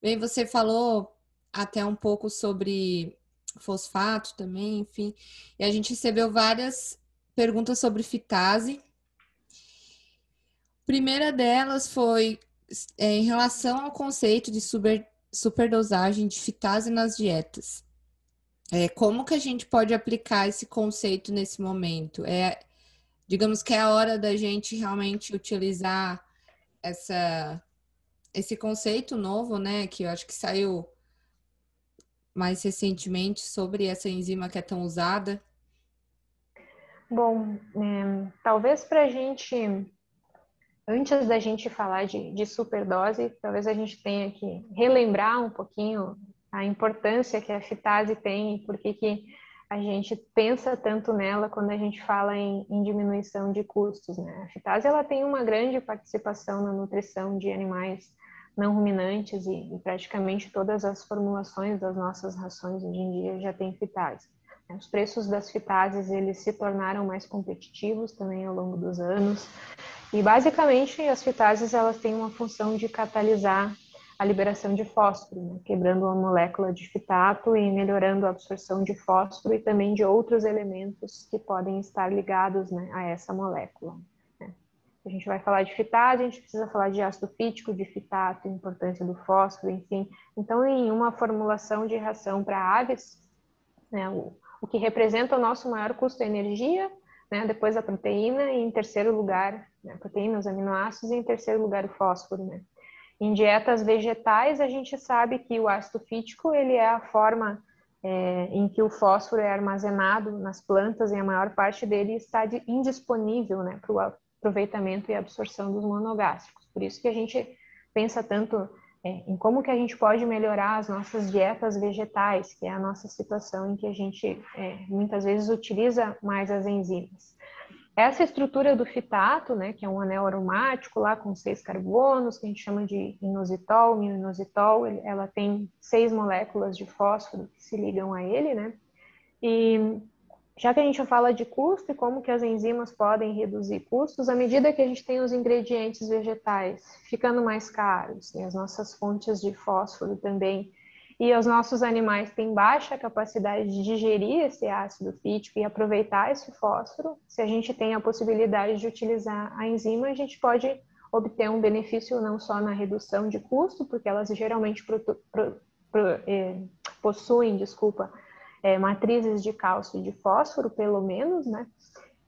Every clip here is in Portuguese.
Bem, você falou até um pouco sobre fosfato também, enfim, e a gente recebeu várias perguntas sobre fitase. A primeira delas foi em relação ao conceito de superdosagem de fitase nas dietas. Como que a gente pode aplicar esse conceito nesse momento? Digamos que é a hora da gente realmente utilizar essa, esse conceito novo, né? Que eu acho que saiu mais recentemente sobre essa enzima que é tão usada. Bom, talvez para a gente, antes da gente falar de superdose, talvez a gente tenha que relembrar um pouquinho a importância que a fitase tem e por que a gente pensa tanto nela quando a gente fala em diminuição de custos, né? A fitase ela tem uma grande participação na nutrição de animais não ruminantes e praticamente todas as formulações das nossas rações hoje em dia já tem fitase. Os preços das fitases eles se tornaram mais competitivos também ao longo dos anos. E basicamente as fitases elas têm uma função de catalisar a liberação de fósforo, né? Quebrando a molécula de fitato e melhorando a absorção de fósforo e também de outros elementos que podem estar ligados, né, a essa molécula. Né? A gente vai falar de fitase, a gente precisa falar de ácido fítico, de fitato, importância do fósforo, enfim. Então, em uma formulação de ração para aves, né, o que representa o nosso maior custo é energia, né, depois a proteína e em terceiro lugar, né, proteína, os aminoácidos e em terceiro lugar o fósforo, né. Em dietas vegetais, a gente sabe que o ácido fítico ele é a forma em que o fósforo é armazenado nas plantas e a maior parte dele está indisponível, né, para o aproveitamento e absorção dos monogástricos. Por isso que a gente pensa tanto em como que a gente pode melhorar as nossas dietas vegetais, que é a nossa situação em que a gente muitas vezes utiliza mais as enzimas. Essa estrutura do fitato, né, que é um anel aromático lá com 6 carbonos, que a gente chama de inositol, mioinositol, ela tem 6 moléculas de fósforo que se ligam a ele, né? E já que a gente fala de custo e como que as enzimas podem reduzir custos, à medida que a gente tem os ingredientes vegetais ficando mais caros, e as nossas fontes de fósforo também, e os nossos animais têm baixa capacidade de digerir esse ácido fítico e aproveitar esse fósforo, se a gente tem a possibilidade de utilizar a enzima, a gente pode obter um benefício não só na redução de custo, porque elas geralmente possuem, matrizes de cálcio e de fósforo, pelo menos, né?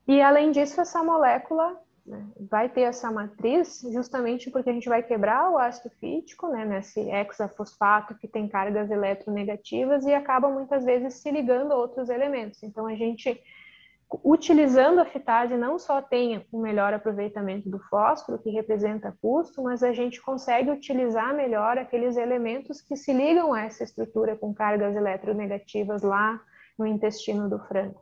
E além disso, essa molécula, né, vai ter essa matriz justamente porque a gente vai quebrar o ácido fítico, né, nesse hexafosfato que tem cargas eletronegativas e acaba muitas vezes se ligando a outros elementos. Então a gente, utilizando a fitase, não só tem o melhor aproveitamento do fósforo, que representa custo, mas a gente consegue utilizar melhor aqueles elementos que se ligam a essa estrutura com cargas eletronegativas lá no intestino do frango,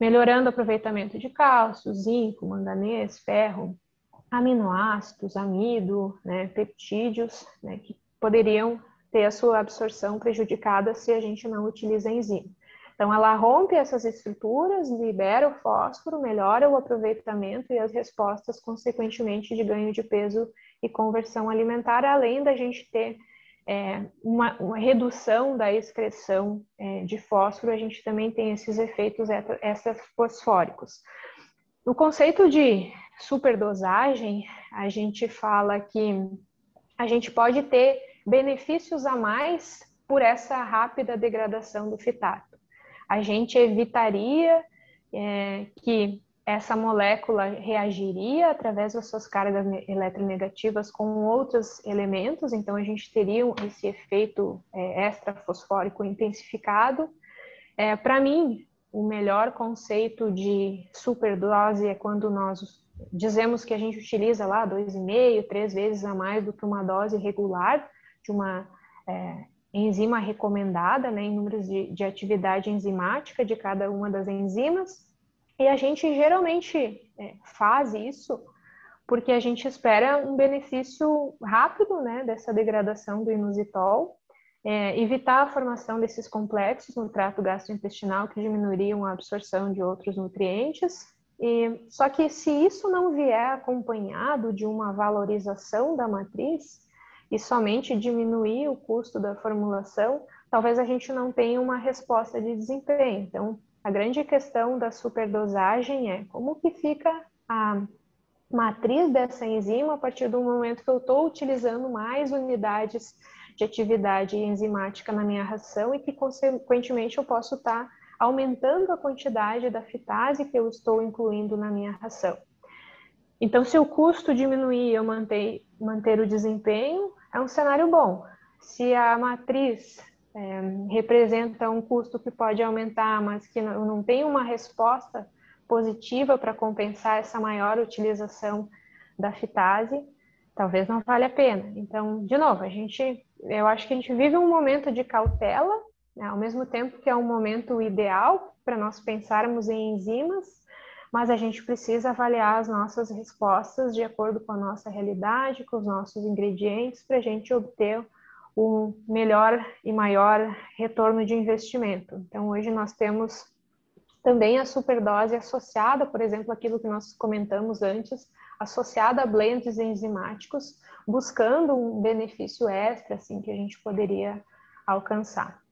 melhorando o aproveitamento de cálcio, zinco, manganês, ferro, aminoácidos, amido, né, peptídeos, né, que poderiam ter a sua absorção prejudicada se a gente não utiliza a enzima. Então, ela rompe essas estruturas, libera o fósforo, melhora o aproveitamento e as respostas, consequentemente, de ganho de peso e conversão alimentar, além da gente ter uma redução da excreção de fósforo, a gente também tem esses efeitos extrafosfóricos. No conceito de superdosagem, a gente fala que a gente pode ter benefícios a mais por essa rápida degradação do fitato. A gente evitaria que essa molécula reagiria através das suas cargas eletronegativas com outros elementos, então a gente teria esse efeito extrafosfórico intensificado. Para mim, o melhor conceito de superdose é quando nós dizemos que a gente utiliza lá 2,5, 3 vezes a mais do que uma dose regular de uma enzima recomendada, né, em números de atividade enzimática de cada uma das enzimas. E a gente geralmente faz isso porque a gente espera um benefício rápido, né, dessa degradação do inositol, evitar a formação desses complexos no trato gastrointestinal que diminuiriam a absorção de outros nutrientes. Só que se isso não vier acompanhado de uma valorização da matriz, e somente diminuir o custo da formulação, talvez a gente não tenha uma resposta de desempenho. Então, a grande questão da superdosagem é como que fica a matriz dessa enzima a partir do momento que eu estou utilizando mais unidades de atividade enzimática na minha ração e que, consequentemente, eu posso estar aumentando a quantidade da fitase que eu estou incluindo na minha ração. Então, se o custo diminuir e eu manter o desempenho, é um cenário bom. Se a matriz representa um custo que pode aumentar, mas que não tem uma resposta positiva para compensar essa maior utilização da fitase, talvez não valha a pena. Então, de novo, eu acho que a gente vive um momento de cautela, né, ao mesmo tempo que é um momento ideal para nós pensarmos em enzimas, mas a gente precisa avaliar as nossas respostas de acordo com a nossa realidade, com os nossos ingredientes, para a gente obter um melhor e maior retorno de investimento. Então, hoje nós temos também a superdose associada, por exemplo, aquilo que nós comentamos antes, associada a blends enzimáticos, buscando um benefício extra assim, que a gente poderia alcançar.